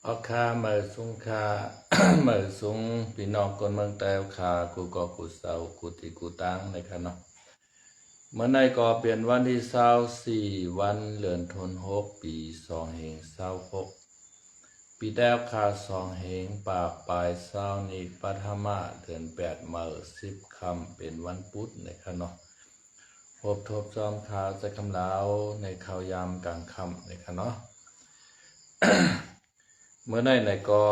ออคาเมื่อสุงคา เมื่อสุงพี่น้องคนเมืองแต้วคากูก็กูเศร้ากูติกูตังในคะเนาะเมื่อในก็เป็นวันที่24วันเดือนธันวาคมปี2566ปีแต้วคา2 เหงปากปลายเศร้านี้ปัทมาเดือน8มื้อ10ค่ำเป็นวันพุธในคะเนาะพบทบจอมข่าวจะคำลาวในข่าวยามกลางค่ำในคะเนาะ เมื่อไหนก็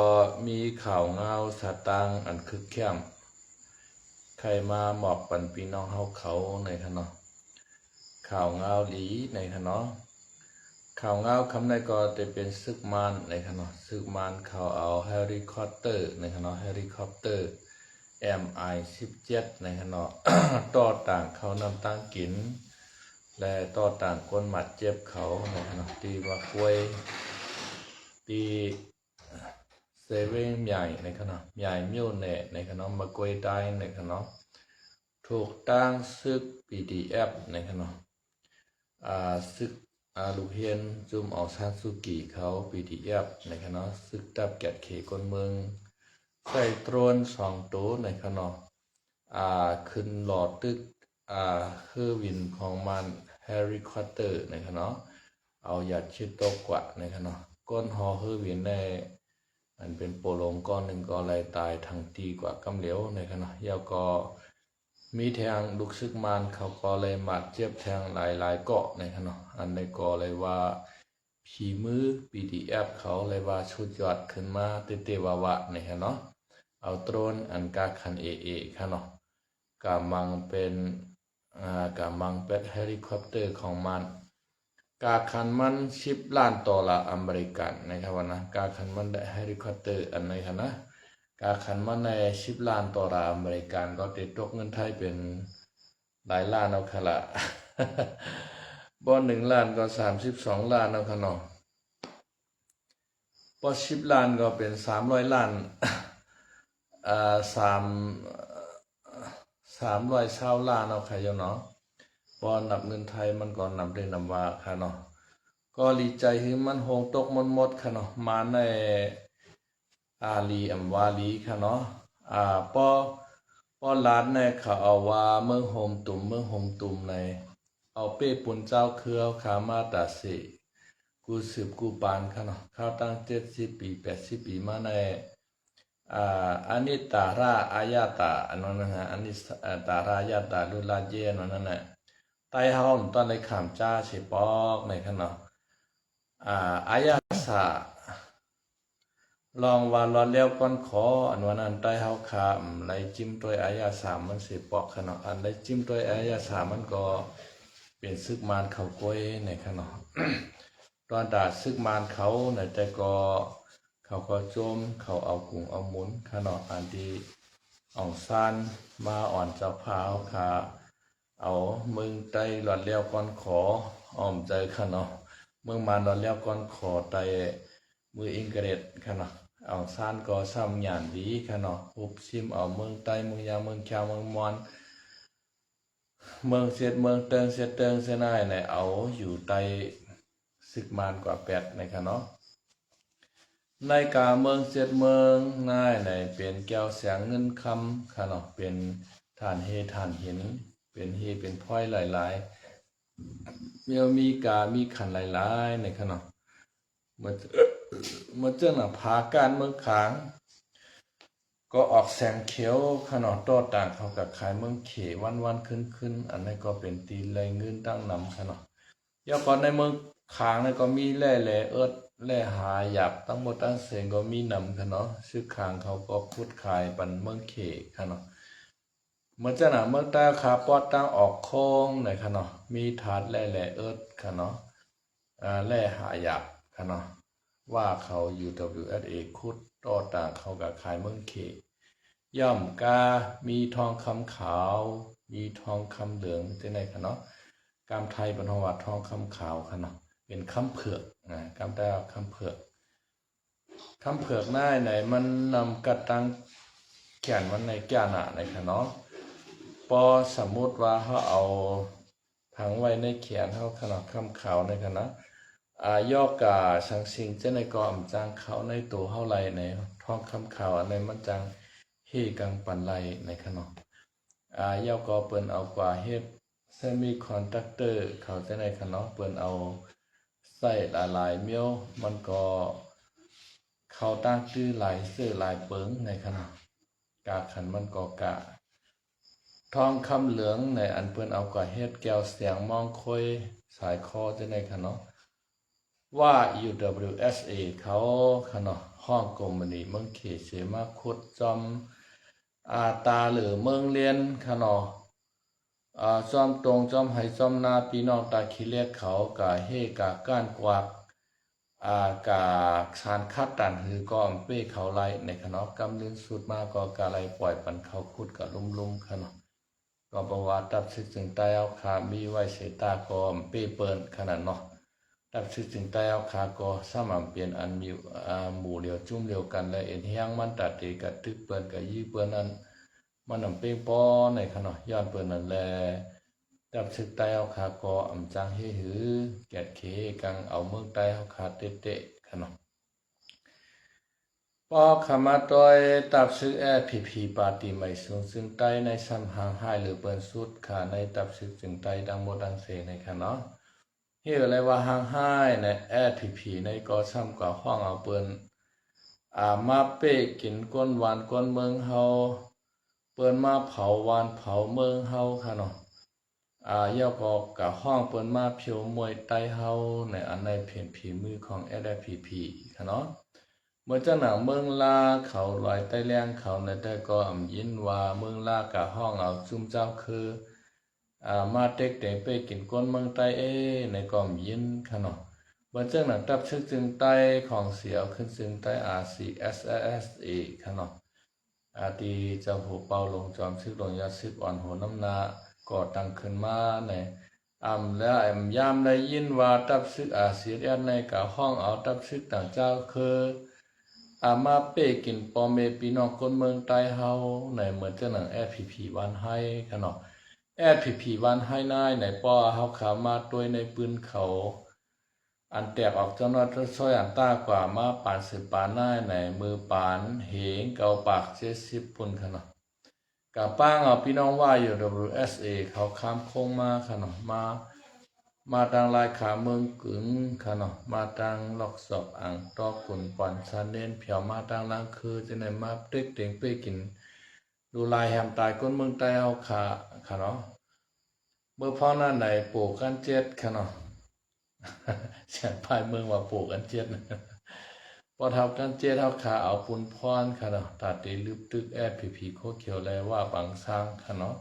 มีข่าวเงาสะตังอันคึกเข้มใครมาหมอบปันพี่น้องเฮาเขาในคะเนาะข่าวเงาหลีในคะเนาะข่าวเงาคำในก็จะเป็นซึกมานในคะเนาะซึกมานเขาเอาเฮลิคอปเตอร์ในคะเนาะเฮลิคอปเตอร์ MI17 ในคะเนาะ ต่อต่างเขานำตั้งกินและต่อต่างคนหมัดเจ็บเขาในคะเนาะตีว่ากล้วยตีเซเว่นใหญ่ในขณะใหญ่มิวเน่ในขณะมากวยได้ในขณะถูกตั้งซึก PDF ในขณะซึกลูกเฮียนจุมเอาซานสุกิเขา PDF ในขณะซึกดับแกดเขคนเมืองใส่โตรน2 ตัวในขณะขึ้นหลอดตึกคือวินของมันเฮลิคอปเตอร์ในขณะเอาหยัดชิดตกกว่าในขณะก้นหอคือวินในมันเป็นโปโลงก้อนหนึ่งก็เลยตายทั้งตีกว่ากำเหลวในขณะยาวก็มีแทงลูกซึกมานเขาก็เลยมาเจ็บแทงหลายเกาะในขณะอันในก็เลยว่าผีมือ PDF เขาเลยว่าชุดยอดขึ้นมาเตวาวะในขณะเอาโตรนอันกาคันขณะกามังเป็นเฮลิคอปเตอร์ของมันกาคันมัน$10 ล้านอเมริกันนะครับว่านะกาคันมันได้เฮลิคอปเตอร์อันไหนคะนะกาคันมันใน$10 ล้านอเมริกันก็ติดตกเงินไทยเป็นหลายล้านเอาค่ะละบ่1 ล้านก็32 ล้านเอาค่ะเนาะพอ10 ล้านก็เป็น300 ล้าน320 ล้านเอาค่ะเนาะพอนับเงินไทยมันก็นับได้นำว่าค่ะเนาะก็ดีใจที่มันโฮงตกหมดค่ะเนาะมาในลีอัมวาลีค่ะเนาะป้อลาดในเขาเอาว่าเมืองโฮมตุ่มในเอาเป้ปุ่นเจ้าเครือขามาตาสิกูสืบกูปานค่ะเนาะเข้าตั้ง70 ปี80 ปีมาในอันนี้ตาราอายาตาอันนั้นนะฮะอันนี้ตาราอายาตาลุลาเจนั่นน่ะไต้เฮาตอนในขามจ้าสิปอกในค่ะเนาะอายาสาลองว่าลอเลี้ยวก้อนขออันวันนั้นใต้เฮาคามไหลจิ้มตัวอายาสามมันสิปอกขนาดอันไหลจิ้มตัวอายาสามมันก็เป็นซึกมารเขาก้อยในขนาด ตอนด่าซึกมารเขาในแต่ก็เขาก็โจมเขาเอากุ้งเอาหมุนขนาดอันที่อ่องซานมาอ่อนเจ้าพาวขาเอามึงไตหลอดเลี้ยวก้อนขออ้อมใจขนาดมึงมาหลอดเลี้ยวก้อนขอไตมืออิงเกรดขนาดเอาซานก็ซ้ำหยานดีค่ะเนาะหุบซิมเอาเมืองใต้เมืองยาเมืองแควเมืองมอนเมืองเสียดเมืองเติงเสียนายในเอาอยู่ใต้ซึกมานกว่า8ในค่ะเนาะในกาเมืองเสียดเมืองนายในเป็นแก้วแสงเงินคำค่ะเนาะเป็นฐานเฮฐานหินเป็นเฮเป็นพ้อยหลายๆมีขันหลายๆในค่ะเนาะเมื่อเจ้าหน้าพาการเมืองขางก็ออกแสงเขียวขนาดต่อต่างเขากับขายเมืองเขวันขึ้นอันนี้ก็เป็นตีเลยเงินตั้งนำขนาดยาก่อนในเมืองขางนี่ก็มีแร่แร่หาหยับตั้งหมดตั้งเสียงก็มีนำขนาดซื้อขางเขาก็พูดขายปันเมืองเขขนาดเมื่อเจ้าหน้าเมืองตาขาปอดตั้งออกโค้งในขนาดมีถาดแร่ขนาดแร่หาหยับขนาดว่าเขา UWSA คุดต่อต่างเขากับขายเมืองเขย่อมกามีทองคำขาวมีทองคำเหลืองที่ไหนคะเนาะกามไทยบรรทวัดทองคำขาวค่ะเนาะเป็นคำเผือกกามได้คำเผือกหน้าไหนมันนำกระตังแขนมันในแก่หนาในค่ะเนาะพอสมมุติว่าเขาเอาถังไว้ในแขนเขาขนาดคำขาวในค่ะนะ ยอกกาสังสิงเจ้าในกอมจังเขาในตัวเฮาไหลในท้องคำข่าวอันในมันจังเฮกังปันไหลในขนมยอกกอเปิ้นเอากว่าเฮ็ดเซมิคอนดักเตอร์เขาเจ้าในขนมเปิ้นเอาใส่หลายๆเมียวมันก็เขาตั้งชื่อหลายซื้อหลายเปิงในขนมกาขันมันก็กะทองคำเหลืองในอันเปิ้นเอากว่าเฮ็ดแก้วเสียงมองคอยสายคอเจ้าในขนมว่า UWSA เขาขนมห้องกรมนีเมืองเขตเสมาคุดจอมตาหรือเมืองเรียนขนมจอมตรงจอมไหจอมนาพี่น้องตาขี้เลียกเขากะเฮกะก้านกวักกะชานคัดตันหือก็เป้เขาไล่ในขนมกำลึงสุดมากก็กะไลปล่อยปันเขาคุดกะลุ่มๆขนมก็บอกว่าตับซึกจึงใต้เอาขามีไว้เสตาก็เป้เปิ้นขนาดเนาะตับซึกจึงใต้เอาขาก็สามารถเปลี่ยนอันมีหมู่เดียวจุ่มเดียวกันและเอ็นเฮียงมันตัดตีกะตึกเปิ้นกะยี่เปิ้นนั้นมันนำเป้งป้อในขนมย้อนเปิ้นนั่นแลตับซึกใต้เอาขาก็อำจังเฮหือแกดเคกังเอาเมืองใต้เอาขาเตะๆขนมพอขมาตอยตับซึกพีปาติไม่สูงซึ่งใต้ในซ้ำหางหายหรือเปิ้นสุดขาในตับซึกจึงใต้ดังโมดังเสในขนมเฮ้อะไรว่าหางหายในพีในก็ซ้ำกับห้องเอาเปิ้นมาเป้กินก้นหวานก้นเมืองเฮาเปิ้นมาเผาหวานเผาเมืองเฮาค่ะเนาะยอกก็กะห้องเปิ้นมาเพียวมวยไต้เฮาในอันในเพียนผีมือของพีค่ะเนาะเมื่อเจ้าหนังเมืองลาเขาลอยใต้แรงเขาในแต่ก็ยินว่าเมืองลากะห้องเอาจุ่มเจ้าคือมาเต็กเต็งไปกินก้นเมืองใต้ในก็ยินค่ะเนาะเมื่อเจ้าหนังตับชึกจึงใต้ของเสียวขึ้นจึงใต้RCSSA ค่ะเนาะตีเจ้าผู้เป่าลงจอมซึกลงยาซึกอ่อนโหน้ำนาก่อตั้งขึ้นมาในแล้วยามได้ยินว่าตับซึกRCSSในกะห้องเอาตับซึกต่างเจ้าคือมาเป้กินปอเมปีน้องคนเมืองใต้เฮาในเหมือนเจ้าหนังพีวันให้ค่ะเนาะพีวันให้นายในป้อเฮาขามาด้วยในปืนเขาอันแตกออกเจ้าน้อยซอยอันต้ากว่ามาปานสืบปานนายในมือปานเหงเกาปาก70ปุ่นค่ะเนาะกะป้างเอาพี่น้องว่าอยู่ WSA เขาข้ามโค้งมาค่ะเนาะมาทางลายขาเมืองกึ๋งค่ะเนาะมาทางลอกศอกอ่างตอกกุนปอนซาเน้นเผียวมาทางล่างคือจะไหนมาเต็กเต็งไปกินดูลายแฮมตายก้นเมืองใต้เอาขาค่ะเนาะเมื่อพ่อหน้าไหนปลูกกันเจ็ดค่ะเนาะเสียงพายเมืองว่าปลูกกันเจ็ดพอทำกันเจ็ดเอาขาเอาปุนพรค่ะเนาะตัดตีลึบตึกพีโคเขียวแลว่าบางสร้างค่ะเนาะ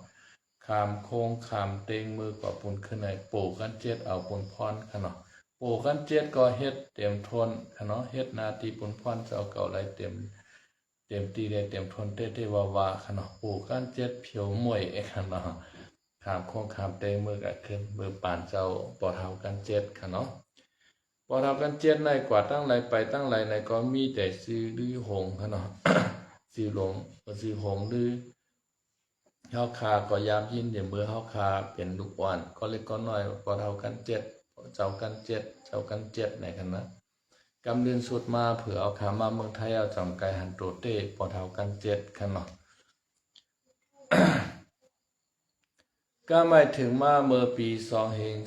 ขามโค้งขามเต็งมือกว่าปุนขึ้นในปลูกกันเจ็ดเอาปุนพรค่ะเนาะปลูกกันเจ็ดก็เฮ็ดเต็มทนค่ะเนาะเฮ็ดนาตีปุนพรจะเอาเก่าไรเต็มตีได้เต็มทนเต้ว่าค่ะเนาะปลูกกันเจ็ดเพียวมวยค่ะเนาะขามโค้งขามเต็งมือกับขึ้นมือป่านเจ้าปอเท้ากันเจ็ดค่ะเนาะปอเท้ากันเจ็ดในกว่าตั้งไรไปตั้งไรในก็มีแต่ซื้อดื้อหงค่ะเนาะ ซื้อหลงซื้อหงดื้อเฮาคาก็ยามยินเดี๋ยวมือเฮาคาเป็นลูกอ่อนก็เล็กก็น้อยปอเท้ากันเจ็ดเจ้ากันเจ็ดในกันนะกำเดินสุดมาเผื่อเอาขามาเมืองไทยเอาจอมไกหันโตเต้ปอเท้ากันเจ็ดค่ะเนาะ ก็หมายถึงมาเมื่อปี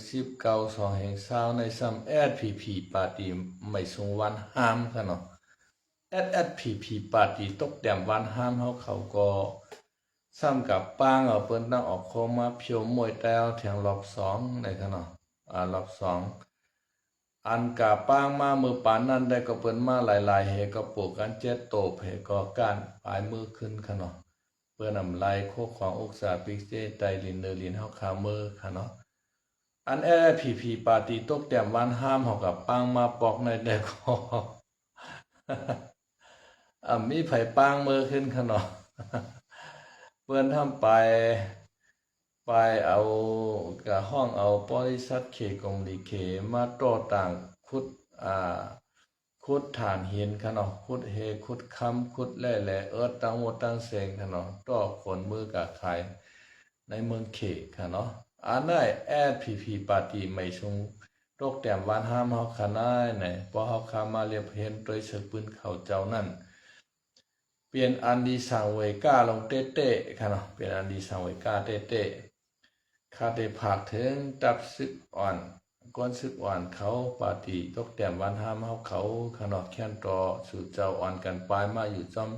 2019 ในซ้ำพีปาร์ตี้ไม่ทรงวันห้ามค่ะเนาะพีปาร์ตี้ตกแต่มวันห้ามเขาก็ซ้ำกับป้างเอาเปิ้นตั้งออกโคมาเพียวมวยแต้วแถงรอบ2ในค่ะเนาะรอบ2อันกาป้างมามือปานนั้นได้ก็เปิ้นมาหลายๆเฮก็ปลูกกัน7โตเพก็การปลายมือขึ้นค่ะเนาะเปิ้นนำลายโคของอุกษาปิกเซไตลินเนอร์ลินเฮาคาเมอร์ค่ะเนาะอันพีปาร์ตี้ตกแต่มวันห้ามเฮากับปังมาปอกในแต่ก็มีไผปังมือขึ้นค่ะเนาะเปิ้นทำไปเอากะห้องเอาบริษัทเคกงดีเคมาต่อต่างขุดฐานหินค่ะเนาะขุดเฮขุดคำขุดแร่ตั้งหมดตั้งเสงค่ะเนาะต่อคนมือกะขายในเมืองเขค่ะเนาะอันได้พีปาร์ตี้ไม่ชง ตกแต้มวันห้ามเฮาขาน้ายไหนพอเฮาขามาเรียบเห็นโดยสึกปืนเขาเจ้านั่นเปลี่ยนอันดีสังเวก้าลงเต้ๆค่ะเนาะเปลี่ยนอันดีสังเวก้าเต้ๆคาได้ผักถึงตับซึกอ่อนก้อนซึกอ่อนเขาปาติตกแต้มวันห้ามเฮาเขาค่ะเนาะแค้นต่อสู่เจ้าอ่อนกันปลายมาอยู่จอม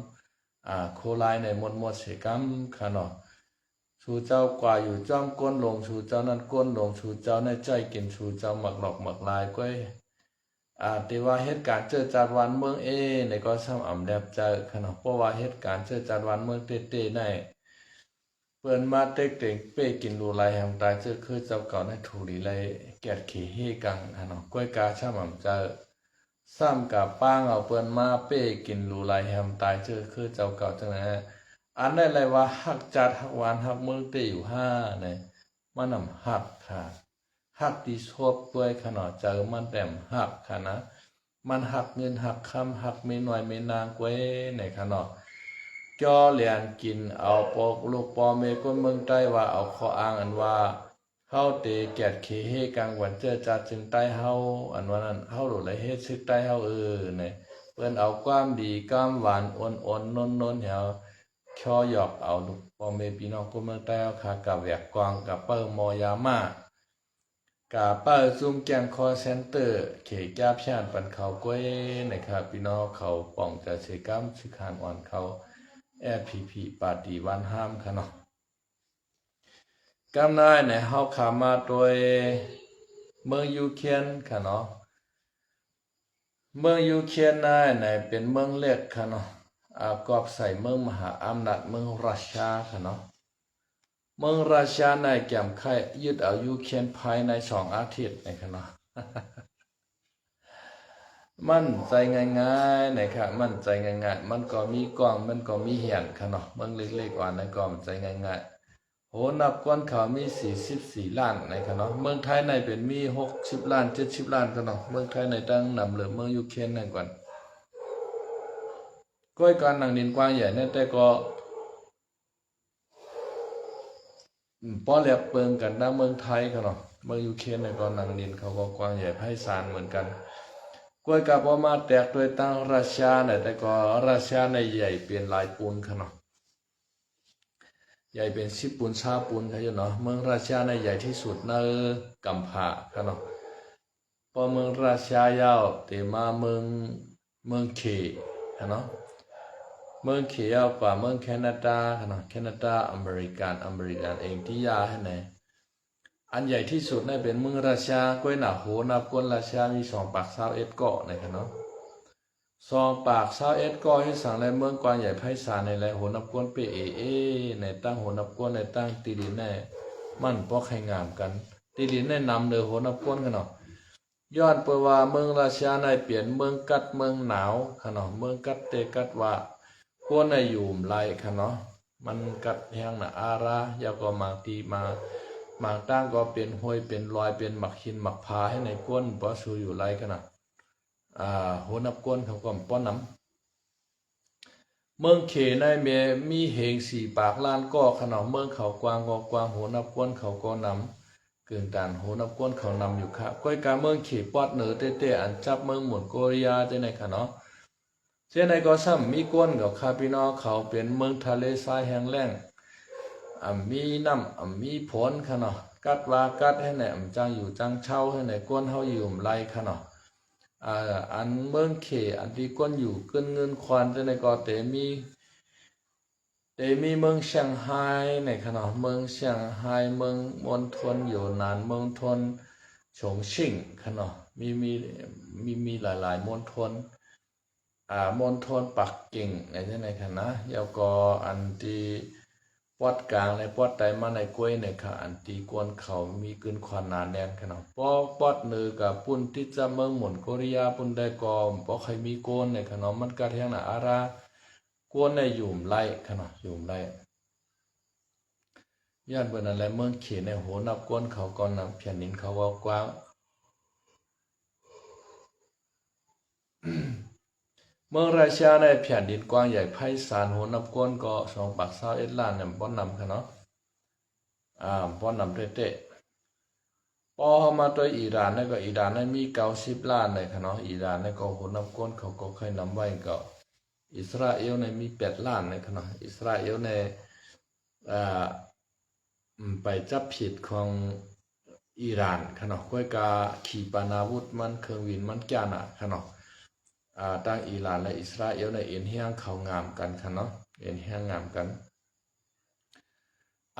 โคลายในมดเสกำค่ะเนาะสู่เจ้ากว่าอยู่จอมก้นลงสู่เจ้านั้นก้นลงสู่เจ้าในใจกินสู่เจ้าหมักหลอกหมักลายก้อยแต่ว่าเหตุการณ์เจอจานวันเมืองในก็ซ้ำอ่ำแลบเจอค่ะเนาะเพราะว่าเหตุการณ์เจอจานวันเมืองเต้ในเปิ้นมาเต็กเต็งเป้กินรูลายแห่งตายเจอคือเจ้าเก่าในถูรีไรแกดขี่เฮกังค่ะเนาะก้อยกาซ้ำอ่ำเจอซ้ำกับป้างเอาเปิ้นมาเป้กินรูลายแห่งตายเจอคือเจ้าเก่าจังนะอันได้เลยว่าหักจัดหักหวานหักเมืองเตอยู่เนี่ยมันนำหักค่ะหักดีชอบด้วยขนาดเจอมันแต้มหักค่ะนะมันหักเงินหักคำหักไม่หน่อยไม่นางไว้ในขนาดจ่อเลียนกินเอาปอกลูกปอเมก้นเมืองใต้ว่าเอาข้ออ้างอันว่าเฮาเตแกดเคเฮกลางวันเจอจัดจึงใต้เฮาอันว่านั้นเฮาหลุดไหลเฮ็ดซึกใต้เฮาเนี่ยเปิ้นเอาความดีความหวานอ่อนๆนนๆเฮาช่อหยอกเอาลูกปอเมพี่น้องคนเมืองใต้เอาค่ะกับแวกกวางกับเปิ้มอยามากาเปิ้ซุ่มแกงคอเซ็นเตอร์เขแก้บชานปันเขาก้วยนะครับพี่น้องเขาป่องจะเสกัมสิขานอ่อนเขาพีปาดีวันห้ามค่ะเนาะกำนายในเฮาขามาโดยเมืองยูเครนค่ะเนาะเมืองยูเครนนายในเป็นเมืองเล็กค่ะเนาะกอบใส่เมืองมหาอำนาจเมืองรัสเซียค่ะเนาะเมืองรัสเซียในแก่มไข่ยึดเอายูเครนภายใน2 อาทิตย์นะคะเนาะมันใจง่ายๆนะครับมันใจง่ายๆมันก็มีกล้องมันก็มีเหียนค่ะเนาะเมืองเล็กๆอ่อนในก็มันใจง่ายๆโหนับก้อนเขามี44 ล้านนะครับเนาะเมืองไทยในเป็นมี60 ล้าน70 ล้านค่ะเนาะเมืองไทยในตั้งนำเหลือเมืองยูเครนนั่นก่อนก้อยการหนังดินกว้างใหญ่เนี่ยแต่ก็ป้อแลบเปิงกันหน้าเมืองไทยค่ะเนาะเมืองยูเครนในก็หนังดินเขาก็กว้างใหญ่ไพศาลเหมือนกันก้อยกับว่ามาแตกโดยตั้งรัสเซียเนี่ยแต่ก็รัสเซียในใหญ่เปลี่ยนลายปูนค่ะเนาะใหญ่เป็น10 ปูน20 ปูนค่ะเนาะเมืองรัสเซียในใหญ่ที่สุดในกัมพูชาค่ะเนาะพอเมืองรัสเซียยาวแต่มาเมืองเขค่ะเนาะเมืองเขียวกว่าเมืองแคนาดาค่ะเนาะแคนาดาอเมริกันเองที่ยาให้ไหนอันใหญ่ที่สุดในเป็นเมืองราชาก้อยหนาโหนับก้นราชามี2 ปาก21 เกาะนะครับเนาะ2 ปาก21 เกาะให้สั่งในเมืองกว้างใหญ่ไพศาลในไรโหนับก้นเปในตั้งโหนับก้นในตั้งตีดินแน่มันพอใครงามกันตีดินแน่นำเลยโหนับก้นกันเนาะย้อนเปว่าเมืองราชาในเปลี่ยนเมืองกัดเมืองหนาวค่ะเนาะเมืองกัดเตกัดว่าก้นในอยู่ไรค่ะเนาะมันกัดแห้งนะอารายาก็มาตีมาหมากตั้งก็เป็นห้วยเป็นรอยเป็นหมักหินหมักพาให้ในก้นเพราะสูอยู่ไรกันนะโหนับก้นเขาก็ป้อนน้ำเมืองเขในมีเหง4 ปากล้านก็ขนาดเมืองเขากวางก็กวางโหนับก้นเขาก็นำเกินการโหนับก้นเขานำอยู่ค่ะก้อยการเมืองเขปอดเหนือเต้อันจับเมืองหมุนโกริยาได้ในค่ะเนาะเช่นในก็ซ้ำมีก้นกับคาพี่น้องเขาเป็นเมืองทะเลทรายแห้งแล้งมีน้ำมีผลค่ะเนาะกัดว่ากัดให้ไหนจังอยู่จังเช่าให้ไหนก้นเฮาอยู่ไรค่ะเนาะอันเมืองเขอันที่ก้นอยู่เกินเงินควานแต่ในก็แต่มีเมืองเซี่ยงไฮ้ในค่ะเนาะเมืองเซี่ยงไฮ้เมืองมณฑลอยู่นานเมืองทนฉงชิ่งค่ะเนาะมีหลายๆมณฑลมณฑลปักกิ่งในที่ไหนค่ะนะแล้วก็อันที่ปอดกลางในปอดไตมาในกล้วยในค่ะอันตีกวนเขามีกึนควันหนาแน่นขนาดปอดเนือกับปุ่นที่จะเมืองหมุนโกริยาปุ่นได้กอมใครมีโกนในขนาดมันกระเทียงหนาอารากวนในหยุ่มไล่ขนาดหยุ่มไล่ย่านเปิดอะไรเมืองเขียนในโหนับกวนเขาก่อนนำเพียนนินเขาว่ากว้างเมืองราชาในแผ่นดินกว้างใหญ่ไพศาลโหนับก้นก็2 ปาก21 ล้านเนี่ยป้อนนำค่ะเนาะป้อนนำเตะ พอเขามาตัวอิหร่านนี่ก็อิหร่านนี่มี90 ล้านเลยค่ะเนาะอิหร่านนี่ก็คนนับก้นเขาก็เคยนำไว้ก็อิสราเอลนี่มี8 ล้านเลยค่ะเนาะอิสราเอลนี่อ่าไปจับผิดของอิหร่านค่ะเนาะก้อยกาขีปนาวุธมันเครื่องบินมันจ้าน่ะค่ะเนาะตั้งอิหร่านและอิสราเอลในเอ็นเฮียงเขางามกันค่ะเนาะเอ็นเฮียงงามกัน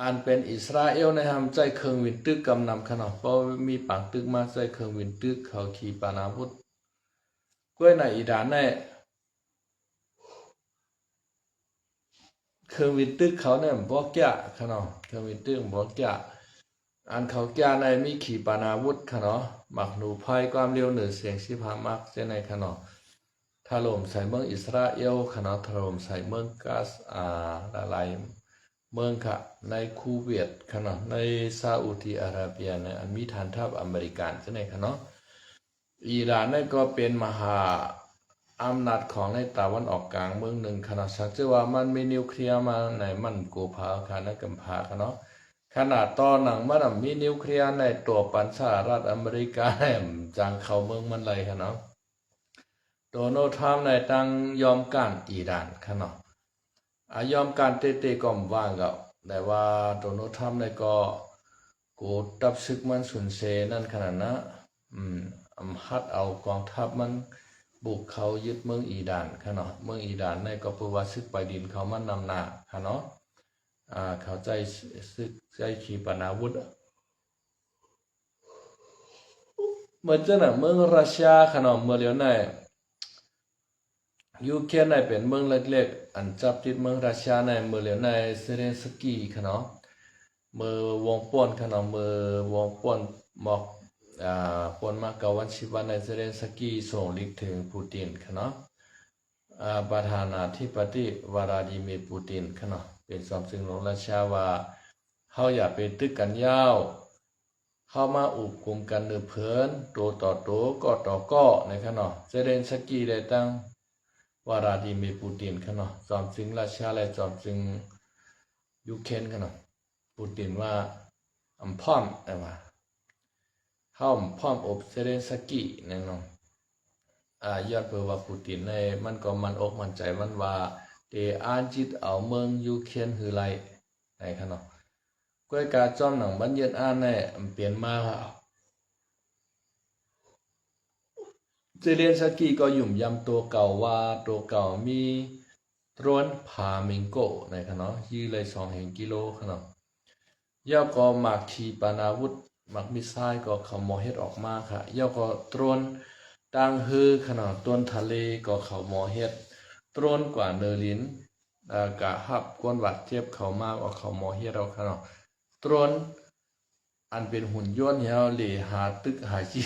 อันเป็นอิสราเอลในทำใจเครื่องวินตึกกำนำขนาดเพราะมีปังตึกมาใจเครื่องวินตึกเขาขี่ปานาวุธกล้วยในอิหร่านในเครื่องวินตึกเขาเนี่ยบอกแก่ขนาดเครื่องวินตึกบอกแก่อันเขาแก่ในมีขี่ปานาวุธขนาดหมักหนูภัยความเร็วเหนือเสียงสิพามักเจในขนาดถล่มใส่เมืองอิสราเอลขนาดถล่มใส่เมืองกาซละลายเมืองค่ะในคูเวตขนาดในซาอุดิอาระเบียในอันมีฐานทัพอเมริกันใช่ไหมคะเนาะอิหร่านนั่นก็เป็นมหาอำนาจของในตะวันออกกลางเมืองหนึ่งขนาดสักจะว่ามันมีนิวเคลียร์มาในมันกูพาค่ะในกัมพาค่ะเนาะขนาดตอนหนังมันมีนิวเคลียร์ในตัวปันสหรัฐอเมริกาจางเข้าเมืองมันเลยค่ะเนาะโดนัลด์ทรัมป์ในตั้งยอมการอิหร่านค่ะเนาะยอมการเตะๆก็ว่างก็แต่ว่าโดนัลด์ทรัมป์ในก็กูตับซึกมันสุนเซนั่นขนาดนะฮัดเอากองทัพมันบุกเขายึดเมืองอิหร่านค่ะเนาะเมืองอิหร่านในก็เพราะว่าซึกไปดินเขามันนำหน้าค่ะเนาะเขาใจซึกใจขีปนาวุธเหมือนจะน่ะเมืองรัสเซียค่ะเนาะเมื่อเดี๋ยวในยูเครนในเป็นเมืองเล็กๆอันจับติดเมืองรัสเซียในเมื่อเดี๋ยวในเซเลนสกีค่ะเนาะเมื่อวงป้วนค่ะเนาะเมื่อวงป้วนหมอกปนมากับวันชิวันในเซเลนสกีส่งลิกถึงปูตินค่ะเนาะประธานาธิบดีวลาดิเมียร์ปูตินค่ะเนาะเป็นสมสิ่งของรัสเซียว่าเขาอยากเป็นตึกกันยาวเข้ามาอุบกุมกันเนือเพื่อนตัวต่อตัวก็ต่อก็ในค่ะเนาะเซเลนสกีได้ตั้งวลาดิเมียร์ปูตินค่ะเนาะสมสิ่งรัสเซียและสมสิ่งยูเครนค่ะเนาะปูตินว่าพร้อมแต่ว่าเขาพร้อมอบเซเลนสกีแน่นอนยอดเปิดว่าปูตินในมันก็มันอกมันใจมันว่าเดอ่านจิตเอาเมืองยูเครนคือไรในขนาดก้อยการจอมหนังบันเย็นอ่านในเปลี่ยนมาเซเลนสกีก็ยุ่มยำตัวเก่าว่าตัวเก่ามีตรวนพาเมงโกในขนาดยื้อเลย2 กิโลขนาดยอก็มักขีปนาวุธมักมิสไซล์ก็เขามอเฮ็ดออกมาค่ะยอก็ตรวนต่างฮือขนาดต้นทะเลก็เขามอเฮ็ดตรวนกว่าเนลินกะฮับกวนวัดเจ็บเขามากว่าเขามอเฮ็ดเอาขนาดตรวนอันเป็นหุ่นยนต์เฮาหลีหาตึกหาจี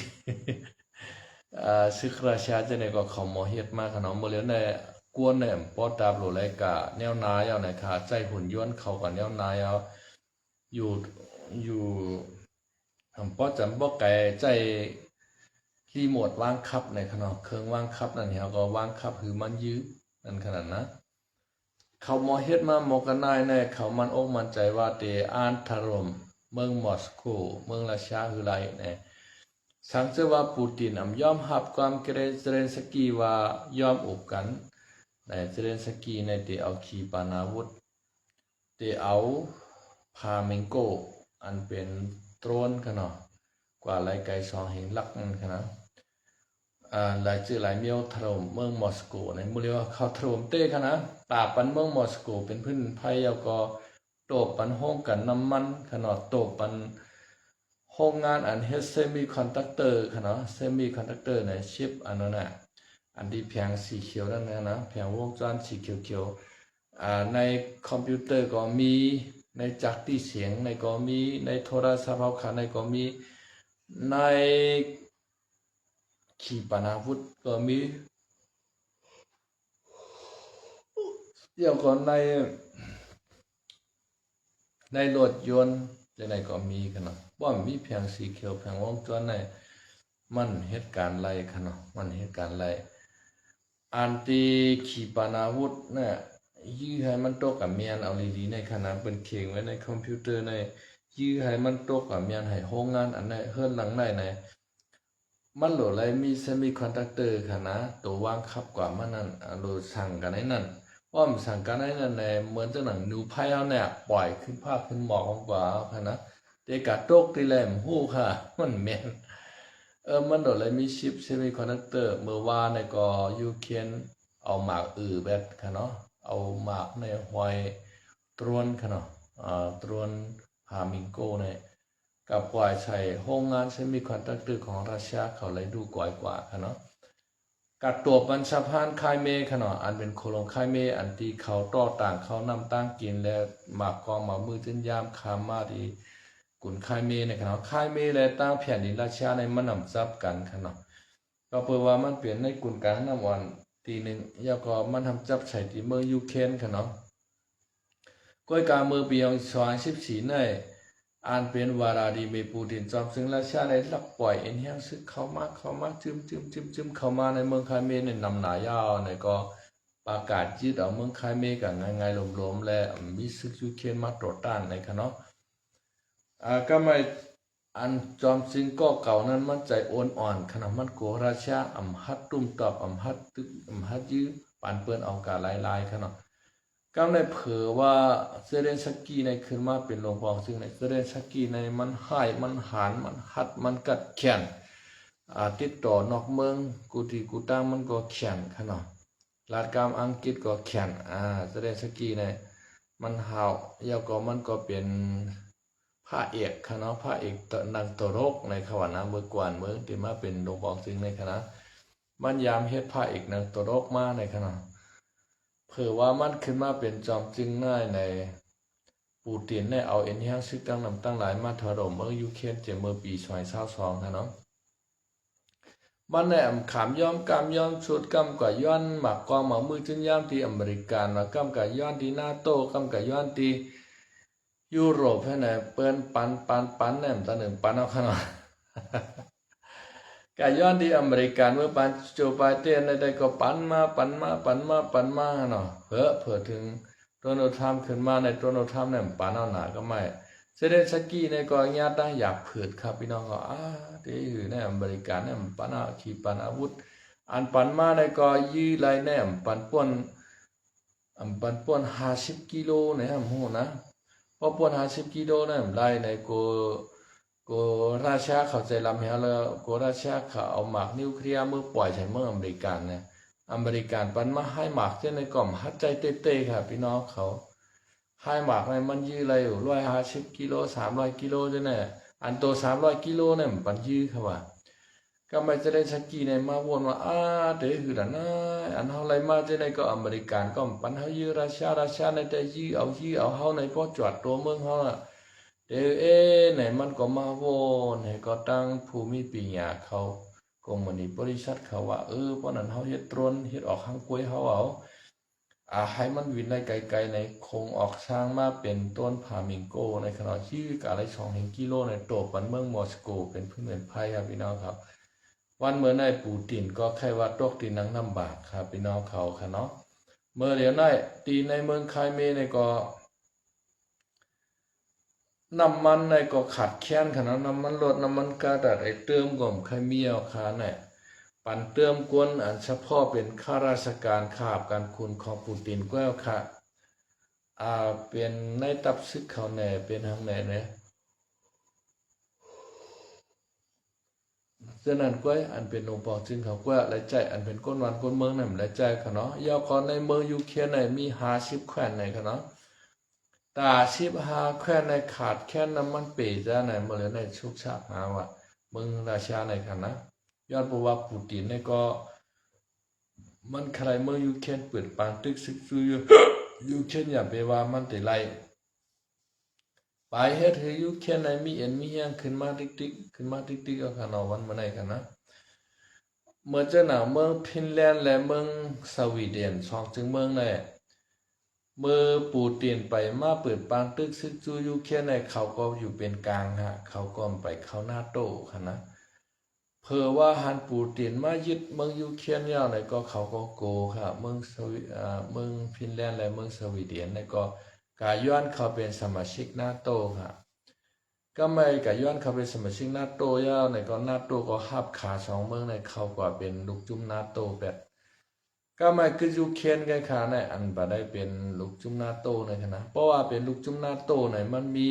ซึกราชาจะในก็เขามอเฮ็ดมากขนาดบ่เหลือในกวนในปอตาบโลไลกะแนวนายเอาในค่ะใจหุ่นยนต์เขากับแนวนายเอาอยู่ปอจำบ่ไกลใจรีโมทวางคับในขนาดเครื่องวางคับนั่นเฮาก็วางคับคือมันยื้อนั่นขนาดนะเขามอเฮ็ดมาหมอกันนายในเขามันอกมั่นใจว่าเตอ่านถล่มเมืองมอสโกเมืองรัสเซียคือไรเนี่ยสังเกตว่าปูตินยอมรับความเกเรเซเลนสกีว่ายอมอุบกันในเซเลนสกีในเตเอาขีปนาวุธเตเอาพาเมงโกอันเป็นโตรนขนาดกว่าไรไกล2 แห่งลักนั่นขนาดหลายจื่อหลายเมียวถล่มเมืองมอสโกในมูเรียกว่าเขาถล่มเต้ขนาดป่าปันเมืองมอสโกเป็นพื้นไผ่แล้วก็โตปันห้องกันน้ำมันขนาดโตปันโรงงานอันเฮดเซมิคอนดักเตอร์ขนาดเซมิคอนดักเตอร์ในชิปอันนั้นน่ะอันที่แผงสีเขียวนั่นนะแผงวงจรสีเขียวในคอมพิวเตอร์ก็มีในจักรที่เสียงในก็มีในโทรศัพท์ในก็มีในขีปนาวุธก็มีเดี๋ยวก่อนในรถยนต์จะไหนก็มีกันเนาะว่ามีแผงสีเขียวแผงวงจรในมันเหตุการณ์ไรกันเนาะมันเหตุการณ์ไรอันตีขีปนาวุธเนี่ยยื้อให้มันโตกับเมียนเอาดีๆในขณะเป็นเข่งไว้ในคอมพิวเตอร์ใน ยื้อให้มันตกกับเมียนให้โรงงานอันไหนเฮิรนหลังไหนไหนมันโหลดไรมีเซมิคอนดักเตอร์ค่ะนะตัววางคับกว่ามันนั่นโหลดสั่งกันในนั่นว่ามันสั่งกันในนั่นในเหมือนเจ้าหนังนูไพ่เอาเนี่ยปล่อยขึ้นภาพขึ้นหมอกกว่าค่ะนะเด็กกะตกตีแหลมหู้ค่ะมันแม่นมันโดดเลยมีชิปเซมิคอนดักเตอร์เมื่อวานในก็ยูเคนเอาหมากแบตค่ะเนาะเอาหมากในหอยตรวนค่ะเนาะตรวนพามิงโกเนี่ยกับปล่อยใส่โรงงานเซมิคอนดักเตอร์ของรัสเซียเขาเลยดูก่อยกว่าค่ะเนาะกัดตัวปัญชาพานคายเมค่ะเนาะอันเป็นโคลงคายเมอันที่เขาต่อต่างเขานำตั้งกินและหมากกองหมามือจนยามคามาดีกุนคายเมเนี่ยค่ะเนาะคายเมและตั้งแผ่นดินรัสเซียในมันนำซับกันค่ะเนาะก็เปิดว่ามันเปลี่ยนในกุนกลางน้ำวันทีหนึ่งแล้วก็มันทำจับใส่ที่เมืองยูเครนค่ะเนาะก้อยการเมืองปี2014ในอันเป็นวาราดีเมปูตินจอมซึ่งรัสเซียได้ลักปล่อยเอ็นแห้งซึกเข้ามาจึมเข้ามาในเมืองคายเมในนำหนายาวในก็ประกาศยึดเอาเมืองคายเมกันง่ายๆลมๆและมีซึกยูเครนมาต่อต้านในค่ะเนาะก็ไม่อันจอมซิงก็เก่านั้นมันใจโอนอ่อนขณะมันโกราชาฮัดตุ้มตอบฮัดตึกฮัดยื้อปานเปิ้นเอากาลายขณะก็ได้เผยว่าเซเลนสกีในขึ้นมาเป็นหลวงพ่อซึ่งในเซเลนสกีในมันหายมันหานมันฮัดมันกัดแขนติดต่อนอกเมืองกูตั้งมันก็แขนขณะรัฐกรรมอังกฤษก็แขนเซเลนสกีในมันหาวยาวก็มันก็เป็นพระเอกคณะพระเอกนางตรกในขวานะเมื่อกวนเมืองที่มาเป็นหลวงพ่อซึ่งในคณะมันยามเฮ็ดพระเอกนางตรกมาในคณะเผื่อว่ามันขึ้นมาเป็นจอมจึงง่ายในปูตินได้เอาเอ็นแห้งซึกตั้งหลายมาถล่มเมืองยูเครนเจเมื่อปี2022นะเนาะมันในขามย้อมกามย้อมชุดกำกับย้อนหมากกองหมากมือจึงย่ามที่อเมริกันมากำกับย้อนที่นาโต้กำกับย้อนที่ยุโรปให้ไหนเปิ้นปันแหนมตาหนึ่งปันเอาขนาดกาย้อนที่อเมริกันเมื่อปันโจไบเดนได้ก็ปันมาเนาะเผื่อถึงโดนัลด์ทรัมป์ขึ้นมาในโดนัลด์ทรัมป์เนี่ยปันเอาหนาก็ไม่เซเลนสกี้ในก็ญาติได้อยากเผือดครับพี่น้องก็ที่อยู่ในอเมริกันเนี่ยปันเอาขีปปันอาวุธอันปันมาในก็ยื้อไรเนี่ยปันป่วน50 กิโลเนี่ยโหนะพอป่วน50 กิโลเนี่ยไล่ในกูราชาเขาใจลำเฮาแล้วกูราชาเขาเอาหมากนิวเคลียร์มือปล่อยใช้เมืองอเมริกันเนี่ยอเมริกันปันมาให้หมากเจ้าในกล่อมฮัดใจเต้ๆค่ะพี่น้องเขาให้หมากในมันยื้ออะไรอยู่150 กิโล300 กิโลจ้ะเนี่ยอันโต300 กิโลเนี่ยปันยื้อค่ะว่าก็ไม่จะได้สกีในมาวนว่าเดี๋ยวคือดันนะอันเฮาไรมาจะในก็อเมริกันก็ปันเฮายื้อราชาในแต่ยื้อเอาเฮาในก็จอดตัวเมืองเฮาเดี๋ยวไหนมันก็มาโวนไหนก็ตั้งภูมิปีญาเขากงมันนี่บริษัทเขาว่าเพราะนั้นเฮาเฮ็ดตรนเฮ็ดออกข้างกล้วยเฮาเอาให้มันวินได้ไกลๆในคงออกสร้างมาเป็นต้นพามิงโกในขณะที่กะไร2 กิโลในโตปันเมืองมอสโกเป็นพื้นเมืองไพ่ครับพี่น้องครับวันเมื่อในปูตินก็แค่ว่าตกตีนังน้ำบากครับพี่น้องเขาค่ะเนาะเมื่อเดี๋ยวในตีในเมืองไคเมในก็น้ำมันในก็ขาดแคลนขนาดน้ำมันลดน้ำมันกระดัดเติมก่อมใครมีเอาคาเนี่ยปั่นเติมกวนอันเฉพาะเป็นข้าราชการขาบการคุณของปูตินก็เอาค่ะเป็นในตับซึกเขาแน่เป็นทางไหนเนี่ยฉะนั้นก็อันเป็นองค์ประกอบจึงเขาก็และใจอันเป็นก้นวันก้นเมืองนั่นและใจเขาเนาะยาวขอในเมืองยูเครนในมี50 แขวนในเขาเนาะตา15 แขวนในขาดแค่น้ำมันเปจ้าในเมื่อในชุกชาติหาว่าเมืองราชาในค่ะนะย้อนเพราะว่าปูตินในก็มันใครเมื่อยูเครนเปิดปานตึกซึกซูยูเครนอย่าไปว่ามันแต่ไรไปเฮ็ดให้ยูเครนในมีมีเฮียงขึ้นมาติ๊กเอาค่ะเนาะวันเมื่อไหร่กันนะเมื่อเจ้าหน้าเมืองฟินแลนด์และเมืองสวีเดน2 จึงเมืองในเมื่อปูตินไปมาเปิดปางตึกซึกจูยูเครนในเขาก็อยู่เป็นกลางเขาก็ไปเข้านาโต้ค่ะนะเผื่อว่าฮันปูตินมายึดเมืองยูเครนยาวในก็เขาก็โกค่ะเมืองฟินแลนด์และเมืองสวีเดนในก็กาย้อนเขาเป็นสมาชิกนาโต้ค่ะ ก็ไม่กับย้อนเข้าไปสมาชิกนาโต้ยาวในก็นาโต้ก็หับขาสองเมืองในเข้ากว่าเป็นลูกจุ่มนาโต้แบบก็ไม่คือยูเคนกันขาในอันบ่ได้เป็นลูกจุ่มนาโต้ในขณะเพราะว่าเป็นลูกจุ่มนาโต้ในมันมี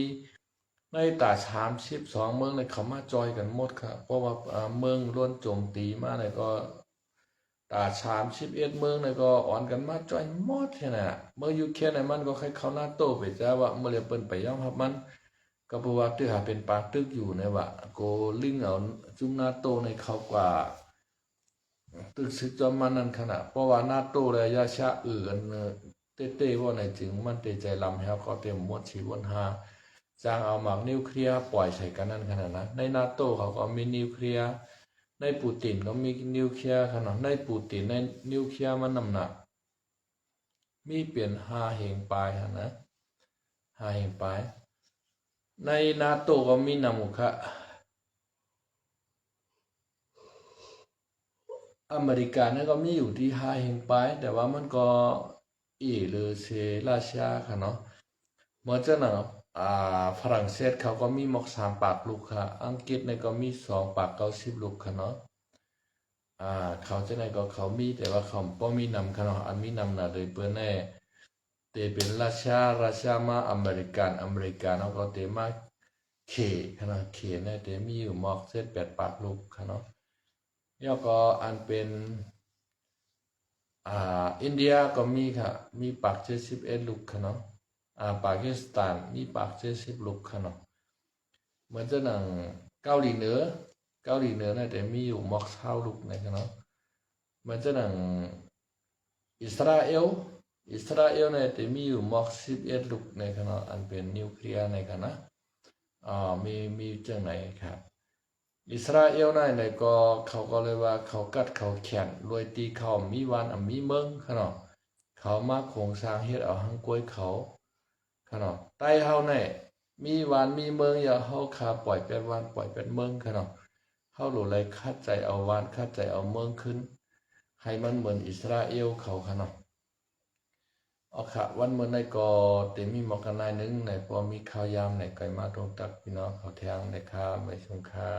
ในตา32เมืองในเขามาจอยกันหมดครับเพราะว่าเมืองล้วนโจมตีมาในก็ตา31เมืองในก็อ่อนกันมาจอยหมดแค่นั้นเมื่อยูเคนในมันก็ให้เข้านาโต้ไปจ้าว่าเมื่อเรียเปิ้นไปย่อมครับมันก็เพราะว่าตื้อหาเป็นปากตึกอยู่ในว่าโกลิงเอาจุ่มนาโต้ในเขากว่าตึกซึกจอมมันนั่นขนาดเพราะว่านาโต้ระยะชากันเต้ว่าในจึงมันเตใจลำให้เขาเต็มหมดชีวนหาจางเอาหมากนิวเคลียร์ปล่อยใส่กันนั่นขนาดนั้นในนาโต้เขาก็มีนิวเคลียร์ในปูตินก็มีนิวเคลียร์ขนาดในปูตินในนิวเคลียร์มันน้ำหนักมีเปลี่ยน5เหงปลายนะ5เหงปลายในนาโต้ก็มีนำมุขะอเมริกาเนี่ยก็มีอยู่ที่5เหงปลายแต่ว่ามันก็หรือเซราชาค่ะเนาะเมื่อเจ้าหนังฝรั่งเศสเขาก็มีหมอก3 ปากลูกค่ะอังกฤษเนี่ยก็มี2 ปาก90 ลูกค่ะเนาะเขาจะไหนก็เขามีแต่ว่าเขาป้อมีนำค่ะเนาะอันมีนำนะโดยเปิ้นแน่เตเป็นราชามาอเมริกันเนาะก็เตมาเคค่ะเนาะเคเนี่ยเตมีอยู่หมอกเซต8 ปากลูกค่ะเนาะแล้วก็อันเป็นอินเดียก็มีค่ะมีปาก71 ลูกค่ะเนาะปากีสถานมีปาก70 ลูกค่ะเนาะเหมือนจะหนังเกาหลีเหนือเนี่ยแต่มีอยู่หมอก20 ลูกนะครับเนาะเหมือนจะหนังอิสราเอลเนี่ยแต่มีอยู่หมอก11 ลูกนะครับเนาะอันเป็นนิวเคลียร์นะครับนะมีจังไหนครับอิสราเอลนั่นเลยก็เขาก็เลยว่าเขากัดเขาแข่งรวยตีเขามีวันมีเมืองขนาดเขามาโครงสร้างเฮ็ดเอาหังกล้วยเขาขนาดใต้เฮาเนี่ยมีวันมีเมืองอย่าเฮาขาปล่อยเป็นวันปล่อยเป็นเมืองขนาดเฮาหลุเลยคัดใจเอาวันคัดใจเอาเมืองขึ้นให้มันเหมือนอิสราเอลเขาขนาดเอาค่ะวันเมื่อในก็เต็มมีหมอกกันนายนึงในพอมีข่าวยามในไกลมาตรงตักพี่น้องเขาแทงในค่าไม่ชงค่า